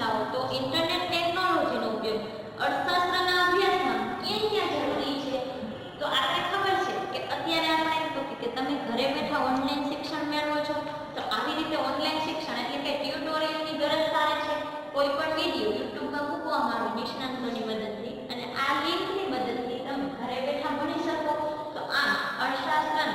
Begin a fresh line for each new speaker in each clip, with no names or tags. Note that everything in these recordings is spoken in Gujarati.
જાઓ તો ઇન્ટરનેટ ટેકનોલોજીનો ઉપયોગ અર્થશાસ્ત્રના અભ્યાસમાં ક્યાં જરૂરી છે? તો આપણે ખબર છે કે અત્યારે આપણે તો કે તમે ઘરે બેઠા ઓનલાઈન શિક્ષણ મેળવો છો, તો આવી રીતે ઓનલાઈન શિક્ષણ એટલે કે ટ્યુટોરિયલની ગરજ પડે છે. કોઈ પણ વિડીયો યુટ્યુબમાં મૂકવામાં આવે નિષ્ણાતોની મદદથી અને આ લિંકની મદદથી તમે ઘરે બેઠા ભણી શકો. તો આ અર્થશાસ્ત્ર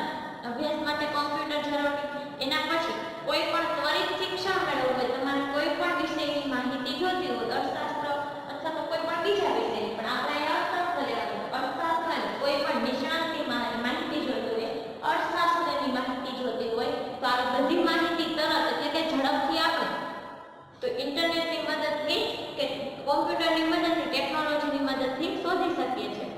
અભ્યાસ માટે કોમ્પ્યુટર જરૂરી. એના પછી કોઈ પણ ત્વરિત શિક્ષણ મેળવવું હોય, તમારે કોઈ પણ વિષયની માહિતી જોતી હોય, અર્થશાસ્ત્ર અથવા તો કોઈ પણ બીજા વિષયની, પણ આપણે અર્થશાસ્ત્ર લેવાનું, અર્થશાસ્ત્ર કોઈ પણ નિષ્ણાતની માહિતી જોતી હોય, અર્થશાસ્ત્રની માહિતી જોતી હોય, તો આ બધી માહિતી તરત એટલે કે ઝડપથી આપણે તો ઇન્ટરનેટની મદદથી કે કોમ્પ્યુટરની મદદથી, ટેકનોલોજીની મદદથી શોધી શકીએ છીએ.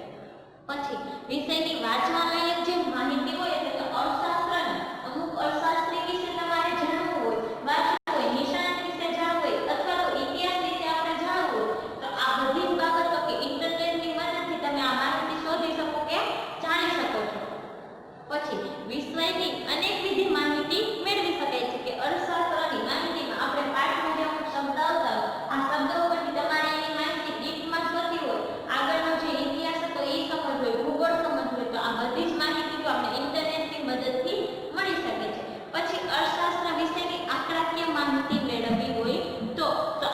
પછી વિષયની વાંચવા લાયક જે માહિતી હોય એટલે કે અર્થશાસ્ત્રની અમુક અર્થશાસ્ત્રી વિશે તમારે જાણવું હોય, વાંચવું હોય, નિષ્ણાત વિશે જાણવું હોય અથવા તો ઇતિહાસ વિશે આપણે જાણવું હોય, તો આ બધી બાબતો કે ઇન્ટરનેટની મદદથી તમે આ માહિતી શોધી શકો કે જાણી શકો છો. પછી વિષયની અનેકવિધ માહિતી મેળવી શકાય છે કે અર્થશાસ્ત્રની માહિતીમાં આપણે પાઠમાં જે અમુક શબ્દ આવતા હોય, આ શબ્દો પરથી તમારે એની માહિતી ડીપમાં જોતી હોય, આગળનો જે ઇતિહાસ હતો એ સમજ હોય, ભૂગોળ સમજ હોય, તો આ બધી જ માહિતી તો આપણે ઇન્ટરનેટની મદદથી મળી શકે છે. પછી અર્થશાસ્ત્ર વિશેની આંકડાકીય માહિતી મેળવવી હોય તો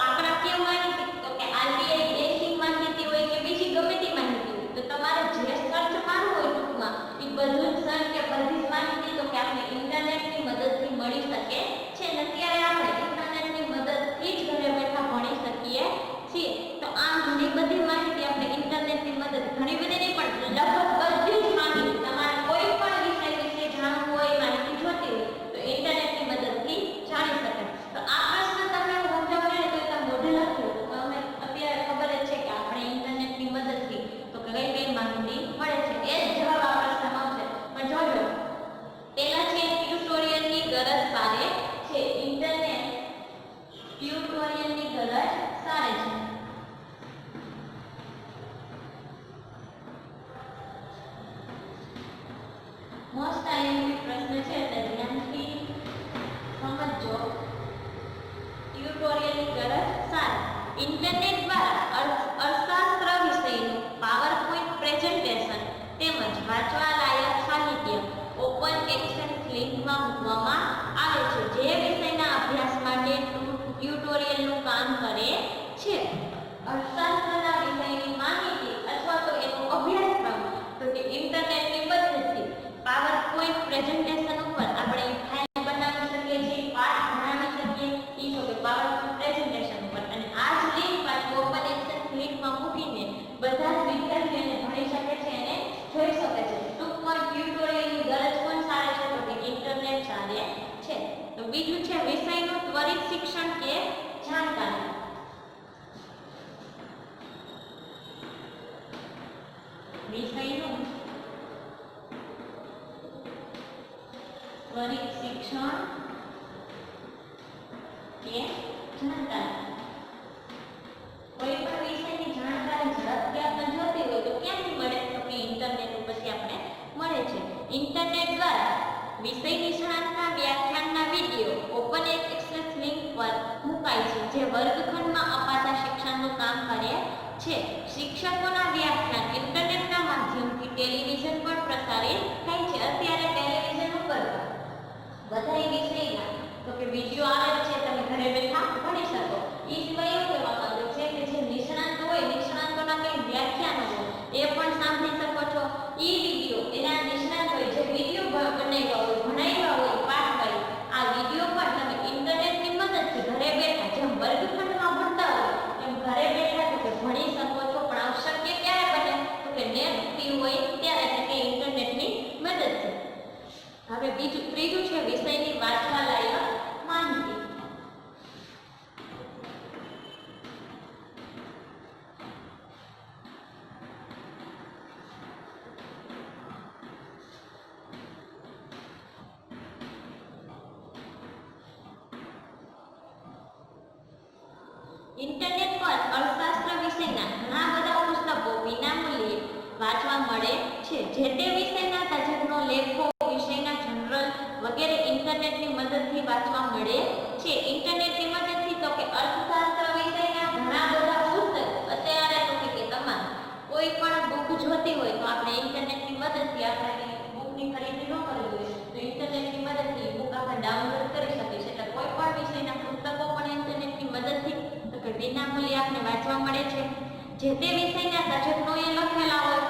આંકડાકીય માહિતી તો કે આરબીઆઈ બેંકિંગ માહિતી હોય કે બીજી ગમે તે માહિતી હોય, તો તમારે જે સર્ચ મારવું હોય ટૂંકમાં એ બધું જ સર્ચ કે બધી જ માહિતી તો કે આપણે ઇન્ટરનેટની મદદથી મળી શકે છે. અને અત્યારે આપણે ઇન્ટરનેટની મદદથી જ ઘરે બેઠા ભણી શકીએ છીએ. તો આમ ઘણી બધી માહિતી આપણે ઇન્ટરનેટની મદદ, ઘણી બધી નહીં પણ લગભગ બધી જ માહિતી તમારે કોઈ પણ વિષય વિશે જાણવું હોય, માહિતી જોતી હોય તો ઇન્ટરનેટની મદદથી જાણી શકાય. તો આ પ્રશ્ન તમને સમજાવવાનો તો તમે મોઢે લખ્યું તો અમે અત્યારે ખબર જ છે કે આપણે ઇન્ટરનેટની મદદથી તો કઈ કઈ માહિતી મળે છે, એ જ જવાબ આ પ્રશ્નમાં આવશે. પણ જોજો પહેલા છે ટ્યુટોરિયલની ગરજ સારે છે. ઇન્ટરનેટ ટ્યુટોરિયલની ગરજ સારે છે. મોસ્ટ આઈએમપી પ્રશ્ન છે એટલે ધ્યાનથી સમજો. ટ્યુટોરિયલની ગરજ સારી. ઇન્ટરનેટ દ્વારા અર્થશાસ્ત્ર વિષયનું પાવરપોઈન્ટ પ્રેઝન્ટેશન તેમજ વાંચવા લાયક સાહિત્ય ઓપન એક્સેસ લિંકમાં મૂકવામાં આવે છે, જે વિષયના અભ્યાસ માટે ટ્યુટોરિયલનું કામ કરે છે. અર્થશાસ્ત્રના વિષયની માહિતી અથવા તો એનો અભ્યાસક્રમ તો કે ઇન્ટરનેટની મદદથી પાવરપોઈન્ટ પ્રેઝન્ટેશન ઉપર આપણે ફાઇલ બનાવી શકીએ છીએ, પાઠ ભણાવી શકીએ એ તો કે પાવરપોઈન્ટ પ્રેઝન્ટેશન ઉપર. અને આ જ લિંક પાછી ઓપન એક્સેસ લિંકમાં મૂકીને બધા જ વિદ્યાર્થીઓને ભણી શકે છે અને જોઈ શકે છે. ટૂંકમાં ટ્યુટોરિયલની ગરજ પણ સારી છે તો કે ઇન્ટરનેટ સારી છે. તો બીજું છે વિષયનું ત્વરિત શિક્ષણ કે જાણકારી. વિષયનું ત્વરિત શિક્ષણ કે જાણકારી. કોઈ પણ વિષયની જાણકારી ઝડપથી આપણે જોતી હોય તો ક્યાંથી મળે? તો કે ઇન્ટરનેટ ઉપરથી આપણે મળે છે. ઇન્ટરનેટ દ્વારા વિષય નિષ્ણાતના વ્યાખ્યાનના વિડીયો ઓપન એક્સેસ લિંક પર મુકાય છે, જે વર્ગખંડમાં અપાતા શિક્ષણનું કામ કરે છે. શિક્ષકોના વ્યાખ્યાન ઇન્ટરનેટના માધ્યમથી ટેલિવિઝન પર પ્રસારિત થાય છે. અત્યારે ટેલિવિઝન ઉપર બધા વિષયના તો કે વિડીયો આવે છે, તમે ઘરે બેઠા ભણી શકો. એ સિવાય એવું કહેવા માંગે છે કે જે નિષ્ણાત હોય, નિષ્ણાતોના કંઈ વ્યાખ્યાનો હોય એ પણ સાંભળી શકો છો. એ વિડીયો એના નિષ્ણાત હોય જે વિડીયો બનાવ્યા હોય, ભણાવ્યા હોય પાઠ, આ વિડીયો પણ તમે ઇન્ટરનેટની મદદથી ઘરે બેઠા જેમ વર્ગખંડમાં ભણતા હોય એમ ઘરે બેઠા તો કે ભણી શકો છો. પણ આ શક્ય ક્યારે બને? તો કે નેટ ફ્રી હોય ત્યારે, એટલે કે ઇન્ટરનેટની મદદથી. હવે ત્રીજું છે વિષયની વાંચવા લાયક માહિતી. ઇન્ટરનેટ પર અર્થશાસ્ત્ર વિષયના ઘણા બધા પુસ્તકો વિનામૂલ્યે વાંચવા મળે છે. જે તે વિષયના તજજ્ઞો, લેખો, વિષયના જનરલ વગેરે ઇન્ટરનેટની મદદથી વાંચવા મળે છે. ઇન્ટરનેટની મદદથી તો કે અર્થશાસ્ત્ર વિષયના વિનામૂલ્યે આપને વાંચવા મળે છે। જે તે વિષયના તજજ્ઞોએ લખેલા હોય,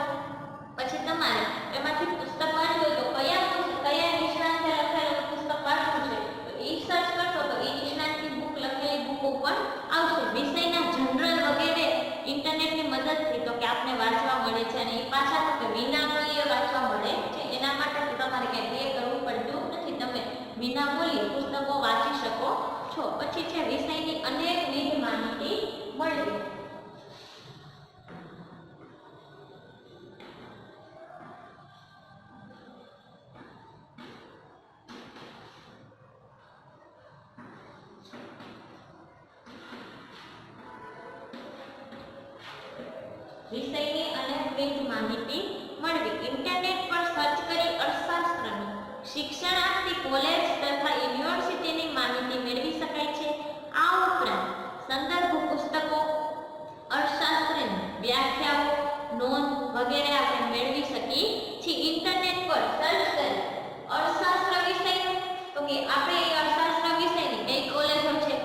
પછી તમારે એમાંથી પુસ્તક વાંચવું હોય તો કયા નિષ્ણાતે લખેલું પુસ્તક વાંચવું છે તો એ સર્ચ કરશો તો એ નિષ્ણાતની બુક લખેલી બુકો પણ આવશે। વિષયના જનરલ વગેરે ઇન્ટરનેટની મદદથી તો કે આપને વાંચવા મળે છે અને એ પાછા તો કે વિનામૂલ્યે વાંચવા મળે છે। એના માટે તમારે કંઈ પે કરવું પડતું નથી, તમે વિનામૂલ્યે પુસ્તકો વાંચી શકો છો। પછી છે વિષયની અનેકવિધ માહિતી મળવી। વિષયની અનેકવિધ માહિતી મળવી। ઇન્ટરનેટ પર સર્ચ કરી અર્થશાસ્ત્રનું શિક્ષણ આપતી કોલેજ તથા યુનિવર્સિટીની માહિતી મેળવી શકાય છે। આ ઉપરાંત સંદર્ભ પુસ્તકો, અર્થશાસ્ત્રની વ્યાખ્યાઓ, નોંધ વગેરે આપણે મેળવી શકીએ છીએ। ઇન્ટરનેટ પર સર્ચ કરી અર્થશાસ્ત્ર વિષયનું તો કે આપણે એ અર્થશાસ્ત્ર વિષયની કઈ કોલેજો છે,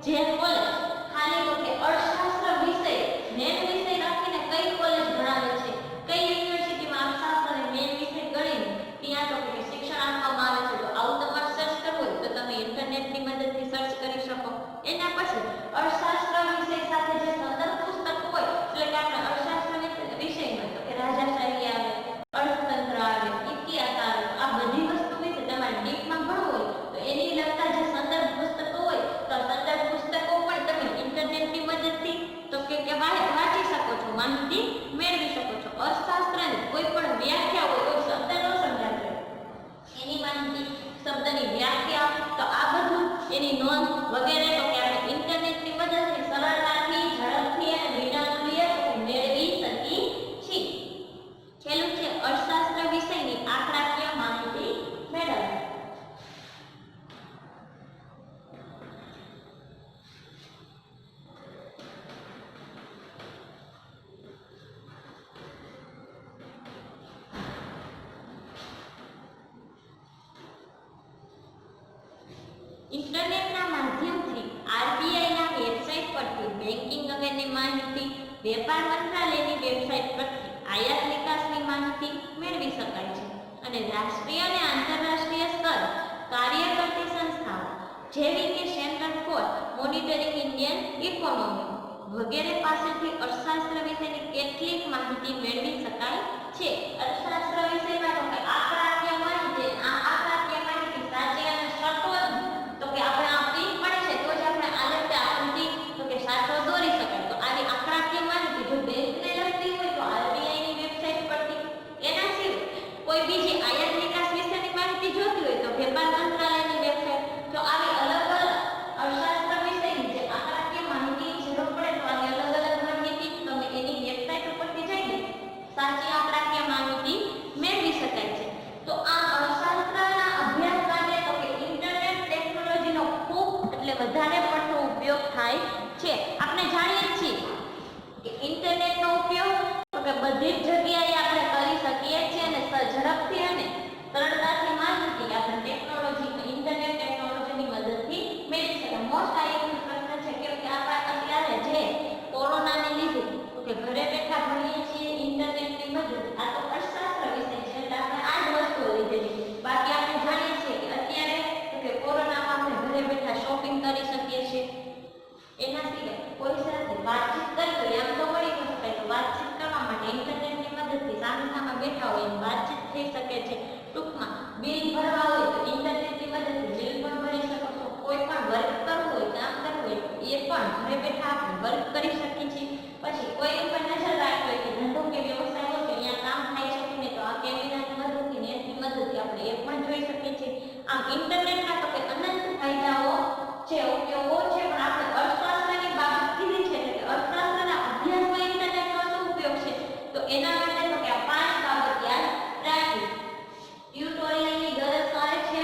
જે કોલેજ ખાલી તો કે અર્થશાસ્ત્ર વિષય મેન વિષય રાખીને કઈ કોલેજ ભણાવે છે, કઈ યુનિવર્સિટીમાં અર્થશાસ્ત્રને મેન વિષય ગણીને ત્યાં તો કે શિક્ષણ આપવામાં આવે છે, તો આવું તમારે સર્ચ કરવું હોય તો તમે ઇન્ટરનેટની મદદથી સર્ચ કરી શકો। એના પછી અર્થશાસ્ત્ર વિષય સાથે જે સંદર્ભ પુસ્તક હોય, એટલે કે આપણે અર્થશાસ્ત્ર વિષયમાં તો કે રાજાશાહી આવે, અર્થતંત્ર આવે, ઇતિહાસ આવે, આ બધી વસ્તુ વિશે તમારે ડીપમાં ભણવું હોય તો એની લગતા જે સંદર્ભ પુસ્તકો હોય તો સંદર્ભ પુસ્તકો પણ તમે ઇન્ટરનેટની મદદથી તો કે વાંચી શકો છો, માહિતી મેળવી શકો છો। અર્થશાસ્ત્રની કોઈ પણ વ્યાખ્યા હોય, કોઈ શબ્દ ન સમજાતો એની માહિતી, શબ્દની વ્યાખ્યા, તો આ બધું એની નોંધ વગેરે તો કે આપણે ઇન્ટરનેટની મદદથી સરળતાથી, ઝડપથી અને વિનામૂલ્યે મેળવી શકીએ છીએ। છેલ્લું છે અર્થશાસ્ત્ર વિષયની આંકડાકીય માહિતી મેળવવી। ઇન્ટરનેટના માધ્યમથી આરબીઆઈના વેબસાઇટ પરથી બેન્કિંગ અંગેની માહિતી, વેપાર મંત્રાલયની વેબસાઇટ પરથી આયાત નિકાસની માહિતી મેળવી શકાય છે અને રાષ્ટ્રીય અને આંતરરાષ્ટ્રીય સ્તર કાર્ય કરતી સંસ્થાઓ જેવી કે centre for monitoring Indian economy વગેરે પાસેથી અર્થશાસ્ત્ર વિશેની કેટલીક માહિતી મેળવી શકાય છે। અર્થશાસ્ત્ર વિષયમાં તો કે આંકડાકીય માહિતી, આ આંકડાકીય માહિતી સાચી અને સચોટ તો કે આપણે આપવી પડે છે તો જ આપણે આ રીતે આકૃતિ તો કે સાચો દોરી શકાય। તો આવી આંકડાકીય માહિતી જો બેંકને લગતી હોય તો આરબીઆઈની વેબસાઇટ પરથી, એના સિવાય કોઈ બીજી આયાત નિકાસ વિશેની માહિતી જોતી હોય તો વેપાર મંત્રાલયની વેબસાઇટ, તો આવી અલગ અલગ અર્થશાસ્ત્ર વિષયની જે આંકડાકીય માહિતી જરૂર પડે તો આવી અલગ અલગ માહિતી તમે એની વેબસાઇટ ઉપરથી જઈને સાચી આંકડાકીય માહિતી મેળવી શકાય છે। તો આ અર્થશાસ્ત્રના અભ્યાસ માટે તો કે ઇન્ટરનેટ ટેકનોલોજીનો ખૂબ એટલે વધારે પડતો ઉપયોગ થાય છે। આપણે જાણીએ છીએ કે ઇન્ટરનેટનો ઉપયોગ તો કે બધી જ જગ્યાએ આપણે કરી શકીએ છીએ અને ઝડપથી અને સરળતાથી માહિતી આપણે ટેકનોલોજી ઇન્ટરનેટ ટેકનોલોજીની મદદથી મેળવી શકાય। મોસ્ટ આઈએમપી પ્રશ્ન છે કે આપણે અત્યારે જે કોરોનાને લીધે તો કે ઘરે બેઠા ભણીએ છીએ ઇન્ટરનેટની મદદથી, આ તો અર્થશાસ્ત્ર વિષય છે એટલે આપણે આ જ વસ્તુઓ લીધેલી। બાકી આપણે જાણીએ છીએ કે અત્યારે તો કે કોરોનામાં આપણે ઘરે બેઠા શોપિંગ કરી શકીએ છીએ। એના સિવાય કોઈ સાથે વાતચીત કરવી હોય, આમ તો મળી ન શકાય તો વાતચીત કરવા માટે ઇન્ટરનેટની મદદથી સામે સામે બેઠા હોય વાતચીત થઈ શકે છે। ટૂંકમાં બિલ ભરવા હોય તો ઇન્ટરનેટની મદદથી બિલ પણ ભરી શકો છો। કોઈ પણ વર્ક કરવું હોય, કામ કરવું હોય એ પણ ઘરે બેઠા આપણે વર્ક કરી શકીએ છીએ। પછી કોઈ ઉપર નજર રાખવી હોય કે ધંધો કે વ્યવસાય હોય કે અહીંયા કામ થાય છે કે નહીં તો આ કેમેરાની મદદથી નેટની મદદથી આપણે એ પણ જોઈ શકીએ છીએ। આમ ઇન્ટરનેટના તો કે અનંત ફાયદાઓ છે, ઉપયોગો છે, પણ આપણે અર્થશાસ્ત્રની બાબત કીધી છે એટલે કે અર્થશાસ્ત્રના અભ્યાસમાં ઇન્ટરનેટનો શું ઉપયોગ છે તો એના માટે તો કે આ 5 બાબત યાદ રાખવી। ટ્યુટોરિયલની ગરજ કરે છે,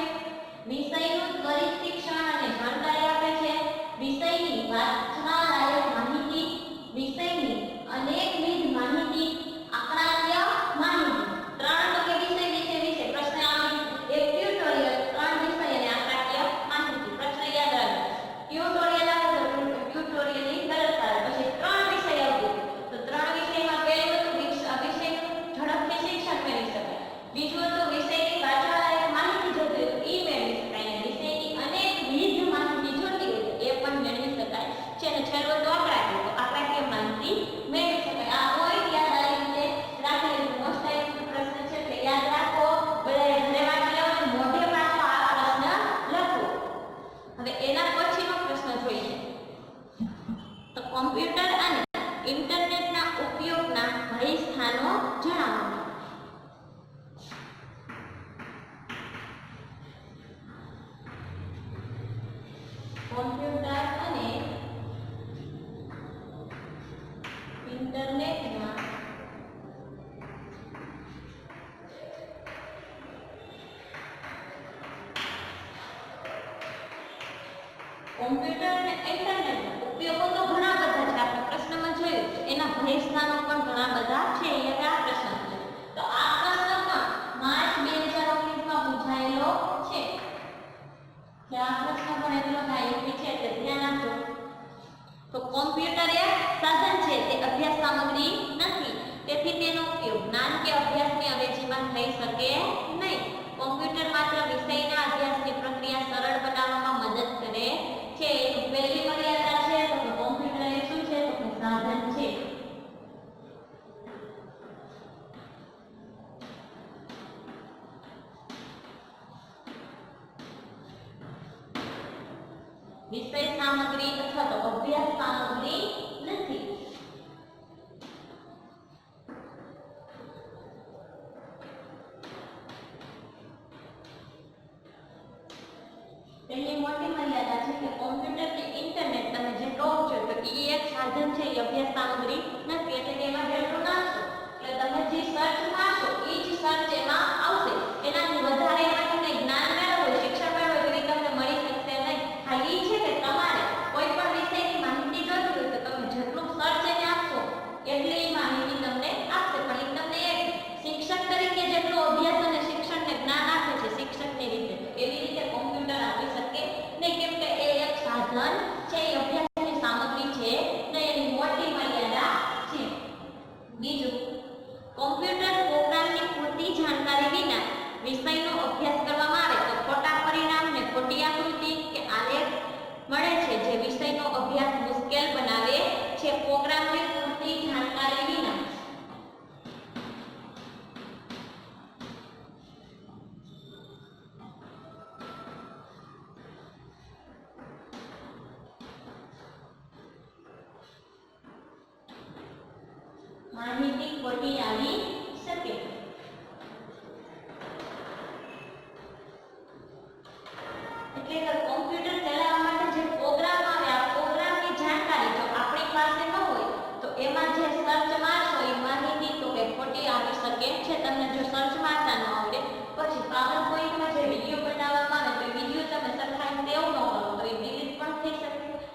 વિષયનું ત્વરિત શિક્ષણ અને જાણકારી આપે છે, વિષયની વાંચનાલાયક માહિતી, વિષયની અનેકવિધ માહિતી, આંકડાકીય માહિતી। 3 તો કે વિષય પ્રશ્ન આવી, એક ટ્યુટોરિયલ, 3 વિષય અને આંકડા કોમ્પ્યુટર અને ઇન્ટરનેટના ઉપયોગના ભય સ્થાનો જણાવો. કોમ્પ્યુટર અને ઇન્ટરનેટના કોમ્પ્યુટર અને ઇન્ટરનેટના ઉપયોગો તો ઘણા બધા છે. આપણે પ્રશ્નમાં જોયું છે એના ભય સ્થાનો પણ ઘણા બધા છે. અહીંયા આ પ્રશ્ન છે તો આ પ્રશ્નમાં માર્ચ 2019 માં પૂછાયેલો છે. કે આ પ્રશ્ન પણ એટલો આઈએમપી છે એટલે ધ્યાન આપજો. તો કોમ્પ્યુટર એ સાધન છે, તે અભ્યાસ સામગ્રી નથી. તેથી તેનો ઉપયોગ જ્ઞાન કે અભ્યાસની અવેજીમાં થઈ શકે નહીં. કોમ્પ્યુટર માત્ર વિષયના અભ્યાસની પ્રક્રિયા સરળ બનાવવામાં મદદ કરે છે. પહેલી મર્યાદા છે તો કે કોમ્પ્યુટર એ શું છે તો કે સાધન છે. વિષય સામગ્રી અથવા તો અભ્યાસ સામગ્રી નથી. પહેલી મોટી મર્યાદા છે કે કોમ્પ્યુટર કે ઇન્ટરનેટ તમે જે કહો છો તો એ એક સાધન છે, એ અભ્યાસ સામગ્રી નથી. એટલે એમાં જેટલું નાખશો એટલે તમે જે સર્ચ મારશો એ જ સર્ચ એમાં આવશે. એનાથી વધારે એમાંથી કંઈ જ્ઞાન મેળવવું, શિક્ષણ મેળવવું એવી તમને મળી શકશે નહીં. હા એ છે કે તમારે કોઈ પણ વિષયની માહિતી જોઈતી હોય તો તમે જેટલું સર્ચ એને આપશો એટલી માહિતી તમને આપશે. પણ એ તમને એક શિક્ષક તરીકે જેટલો અભ્યાસ અને શિક્ષણને જ્ઞાન આપે છે શિક્ષકની રીતે, એવી રીતે કોમ્પ્યુટર આપી શકે નહીં. કેમ કે એ એક સાધન છે, એ અભ્યાસની સામગ્રી છે ને એની મોટી મર્યાદા છે. બીજું, કોમ્પ્યુટર પ્રોગ્રામની પૂરતી જાણકારી વિના વિષયનો અભ્યાસ કરવામાં આવે તો ખોટા પરિણામને ખોટી આકૃતિ કે આલેખ મળે છે, જે વિષયનો અભ્યાસ મુશ્કેલ બનાવે છે. પ્રોગ્રામની પૂરતી જાણકારી વિના માહિતી ખોટી આવી શકે. એટલે કે કોમ્પ્યુટર ચલાવવા માટે જે પ્રોગ્રામ આવે આ પ્રોગ્રામની જાણકારી જો આપણી પાસે ન હોય તો એમાં જે સર્ચ મારશો એ માહિતી તો કે ખોટી આવી શકે છે. તમને જો સર્ચ મારતા ન આવડે પછી પાવર પોઈન્ટમાં જે વિડીયો બનાવવામાં આવે તો વિડીયો તમે સરખાઈને સેવ ન કરો તો એ ડિલીટ પણ થઈ શકે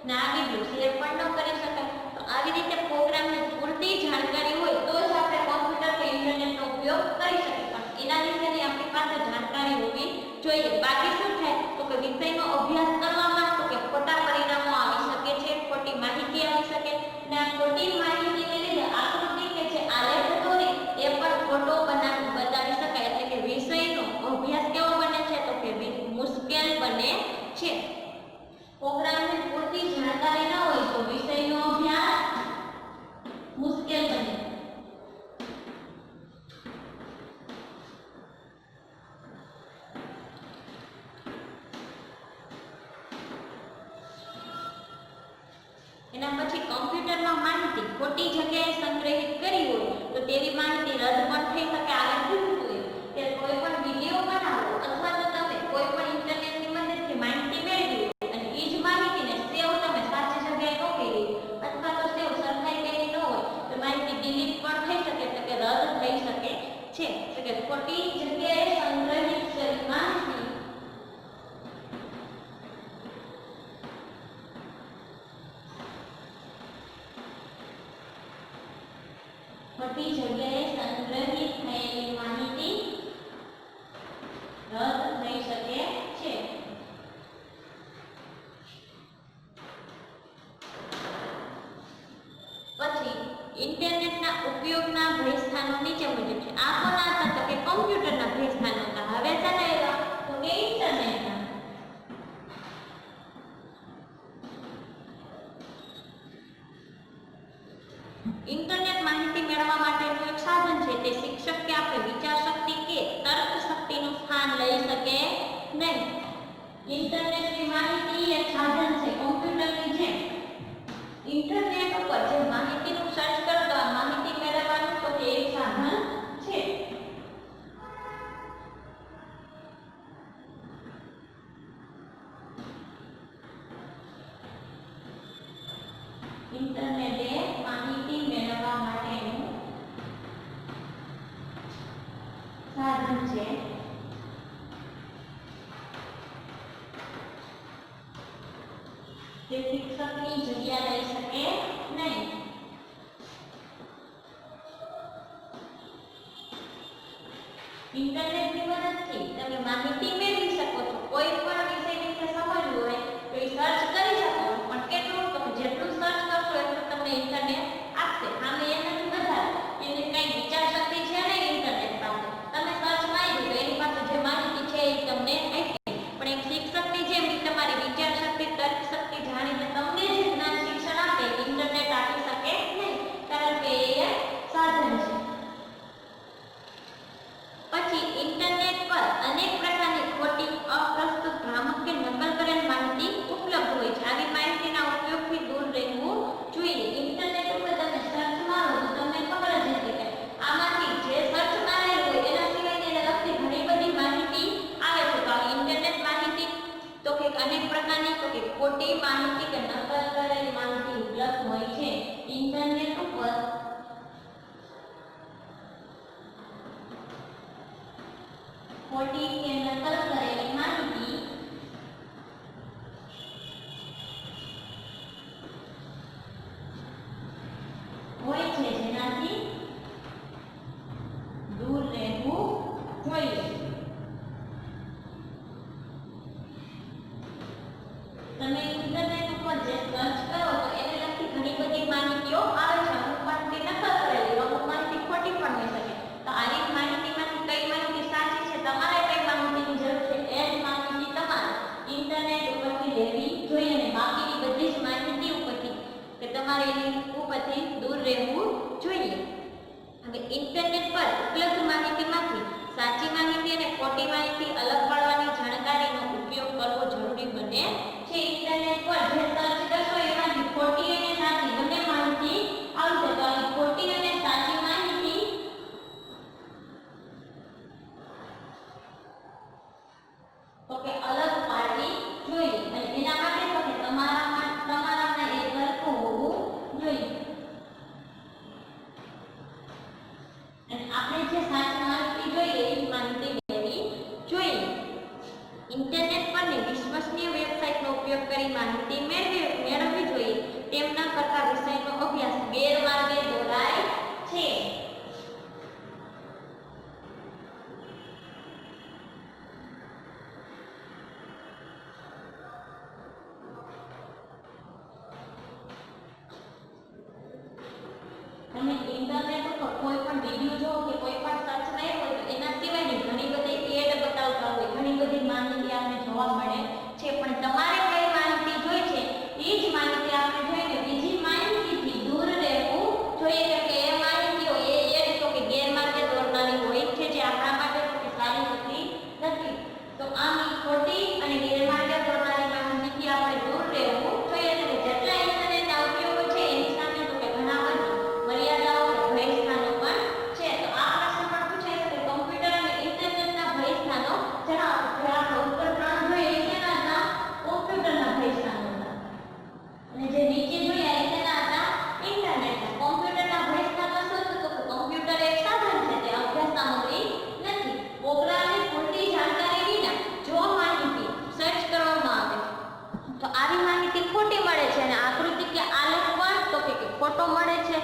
ને આ વિડીયો શેર પણ ન કરી શકાય. તો આવી રીતે પ્રોગ્રામની પૂરતી જાણકારી હોય તો જ આપણે કોમ્પ્યુટર કે ઇન્ટરનેટનો ઉપયોગ કરી શકીએ. પણ એના વિશેની આપણી પાસે જાણકારી હોવી જોઈએ. બાકી શું થાય તો કે વિષયનો અભ્યાસ કરવામાં તો કે ખોટા પરિણામો આવી શકે છે, ખોટી માહિતી આવી શકે ને આ ખોટી માહિતીને લીધે આકૃતિ કે જે આલેખ દોરી એ પણ ખોટો બતાવી શકાય. એટલે કે વિષયનો અભ્યાસ કેવો બને છે તો કે મુશ્કેલ બને છે. પ્રોગ્રામની પૂરતી જાણકારી ન હોય તો વિષયનો અભ્યાસ મુશ્કેલ બને. એના પછી કોમ્પ્યુટરમાં માહિતી ખોટી જગ્યાએ સંગ્રહિત કરી હોય તો તેવી માહિતી રદ પણ થઈ શકે. આગળ કીધું હોય કે કોઈ પણ વિડીયો બનાવો અથવા તો તમે કોઈ પણ ઇન્ટરનેટની મદદથી માહિતી મેળવી અને એ જ માહિતીને સેવ તમે સાચી જગ્યાએ ન કરી અથવા તો સેવ સરખાઈ ગયેલી ન હોય તો માહિતી ડિલીટ પણ થઈ શકે, એટલે કે રદ થઈ શકે છે. એટલે કે ખોટી જગ્યાએ સંગ્રહિત કરેલી માહિતી ખોટી જગ્યાએ સંગ્રહિત થયેલી માહિતી રદ થઈ શકે છે. પછી ઇન્ટરનેટના ઉપયોગના ભય સ્થાનો નીચે મુજબ છે. આ કોના હતા તો કે કોમ્પ્યુટરના ભય સ્થાનો હતા. હવે ચાલો એવા તો કે ઇન્ટરનેટના. ઇન્ટરનેટ માહિતી મેળવવા માટેનું એક સાધન છે. તે શિક્ષક કે આપણે વિચાર શક્તિ કે તર્ક શક્તિનું સ્થાન લઈ શકે નહીં. ઇન્ટરનેટની માહિતી એક સાધન છે કોમ્પ્યુટરની જેમ. ઇન્ટરનેટ ઇન્ટરનેટની મદદથી તમે માહિતી મેળવી શકો છો. કોઈ પણ વિષય વિશે સમજવું હોય તો એ સર્ચ કરી શકો છો, પણ કેટલું તો જેટલું સર્ચ કરશો એટલું તમને ઇન્ટરનેટ આપશે. આમે એ નથી બધા એને કઈ વિચાર શક્તિ છે નહીં ઇન્ટરનેટ પાસે. તમે સર્ચ માર્યું તો એની પાસે જે માહિતી છે એ તમને આપી, પણ એક શિક્ષકની જેમ તમારી વિચાર શક્તિ, તર્ક શક્તિ જાણીને તમને જે જ્ઞાન શિક્ષણ આપે ઇન્ટરનેટ આપી શકે નહીં, કારણ કે એ સાધન છે. પછી ઇન્ટરનેટ પર અનેક પ્રકારની ખોટી, અપ્રસ્તુત, ભ્રામક કે નકલ કરેલ માહિતી ઉપલબ્ધ હોય છે. આવી માહિતીના ઉપયોગથી દૂર રહેવું જોઈએ. ઇન્ટરનેટ ઉપર તમે સર્ચ મારો તો તમને ખબર જ હશે કે આમાંથી જે સર્ચ મારેલું હોય એના સિવાય તેને લગતી ઘણી બધી માહિતી આવે છે. તો આ ઇન્ટરનેટ માહિતી તો કે અનેક પ્રકારની તો કે ખોટી માહિતી કે નકલ કરેલી માહિતી ઉપલબ્ધ હોય છે. ઇન્ટરનેટ ઉપર ખોટી કે નકલ કરેલી માહિતી હોય છે, જેનાથી દૂર રહેવું જોઈએ. તમે ઇન્ટરનેટ ઉપર જે સર્ચ કરો તો એને લગતી ઘણી બધી માહિતીઓ આવે છે. અમુક માહિતી નકલ કરેલી, અમુક માહિતી ખોટી પણ હોઈ શકે. તો આવી માહિતીમાંથી કઈ માહિતી સાચી છે, તમારે કઈ માહિતીની જરૂર છે એ જ માહિતી તમારે ઇન્ટરનેટ ઉપરથી લેવી જોઈએ, અને બાકીની બધી જ માહિતી ઉપરથી કે તમારે એની ઉપરથી દૂર રહેવું જોઈએ. હવે ઇન્ટરનેટ પર ઉપલબ્ધ માહિતીમાંથી સાચી માહિતી અને ખોટી માહિતી અલગ પાડવાની જાણકારીનો ઉપયોગ કરવો જરૂરી બને છે. ઇન્ટરનેટ પર જે સર્ચ કરશો એમાંથી ખોટી અને સાચી બંને માહિતી આવશે. તો આ ખોટી અને સાચી માહિતી તો કે અલગ પાડવી જોઈએ, અને એના માટે તો કે તમારામાં એ સરખું હોવું જોઈએ. અને આપણે જે સાચી માહિતી જોઈએ એ માહિતી લેવી જોઈએ. ઇન્ટરનેટ પરની વિશ્વસનીય વેબસાઇટનો ઉપયોગ કરી માહિતી મેળવવી જોઈએ. તેમ ન કરતા વિષયનો અભ્યાસ ગેરમાર્ગે દોરાય છે. તમે ઇન્ટરનેટ ઉપર કોઈ પણ વિડિયો જોવો કે કોઈ પણ સર્ચ કર્યો હોય તો એના સિવાયની ઘણી બધી એડ બતાવતા હોય, ઘણી બધી માહિતી આપણે જોવા મળે છે. પણ તમારે કઈ માહિતી જોઈ છે એ જ માહિતી આપણે જોઈને બીજી માહિતીથી દૂર રહેવું જોઈએ, કે એ માહિતીઓ એ એડ તો કે ગેરમાર્ગે દોરનારી હોય છે, જે આપણા માટે તો કે સારી હોતી નથી. તો આની ખોટી અને ગેરમાર્ગે દોરનારી માહિતીથી આપણે દૂર રહેવું જોઈએ. તો જેટલા ઇન્ટરનેટના ઉપયોગો છે એની સામે તો કે ઘણા બધા મર્યાદાઓ અને ભયસ્થાનો પણ છે. તો આ પ્રશ્ન પણ પૂછાય છે કે કમ્પ્યુટર અને ઇન્ટરનેટના ભયસ્થાનો જણાવો. જો આપણે ઉપર 3 જોઈએ એ કેના હતા? કોમ્પ્યુટરના ભયસ્થાનો હતા, અને જે નીચે જોયા એ કેના હતા? ઇન્ટરનેટના. કોમ્પ્યુટરના ભયસ્થાનો શું હતું? તો કમ્પ્યુટર એક સાધન છે, તે અભ્યાસ સામગ્રી નથી. પ્રોગ્રામની પૂરતી જાણકારી વિના જો માહિતી સર્ચ કરવામાં આવે તો આવી માહિતી ખોટી મળે છે, અને આકૃતિ કે આલેખ પણ તો કે ખોટો મળે છે.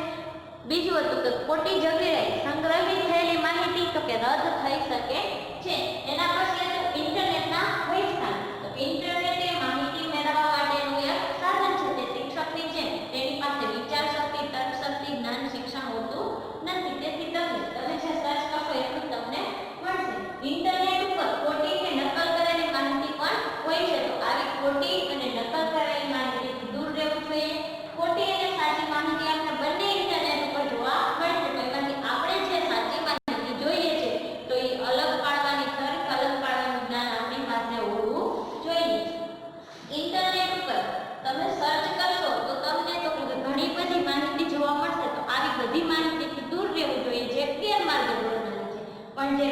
બીજું હતું કે ખોટી જગ્યાએ સંગ્રહિત થયેલી માહિતી તો કે રદ થઈ શકે છે. એના પછી હતું ઇન્ટરનેટના ભયસ્થાન. તો ઇન્ટરનેટ એ માહિતી મેળવવા માટેનું એક સાધન છે. તે શિક્ષકની જેમ તેની પાસે વિચાર શક્તિ, તર્ક શક્તિ, જ્ઞાન શિક્ષણ હોતું નથી. તેથી તમે જે સર્ચ કરશો એટલું તમને મળશે. ઇન્ટરનેટ ઉપર ખોટી કે નકલ કરેલી માહિતી પણ હોય છે. તો આવી ખોટી અને નકલ કરેલી માહિતીથી દૂર રહેવું જોઈએ. ખોટી અને સાચી માહિતી આપણે બંને ઇન્ટરનેટ ઉપર જોવા મળશે. તો એમાંથી આપણે જે સાચી માહિતી જોઈએ છે તો એ અલગ પાડવાની તર્ક, અલગ પાડવાનું જ્ઞાન આપણી પાસે હોવું જોઈએ. ઇન્ટરનેટ ઉપર તમે સર્ચ કરશો તો તમને તો ઘણી બધી માહિતી જોવા મળશે. તો આવી બધી માહિતીથી દૂર રહેવું જોઈએ જે ગેરમાર્ગે દોરનારી છે. પણ જે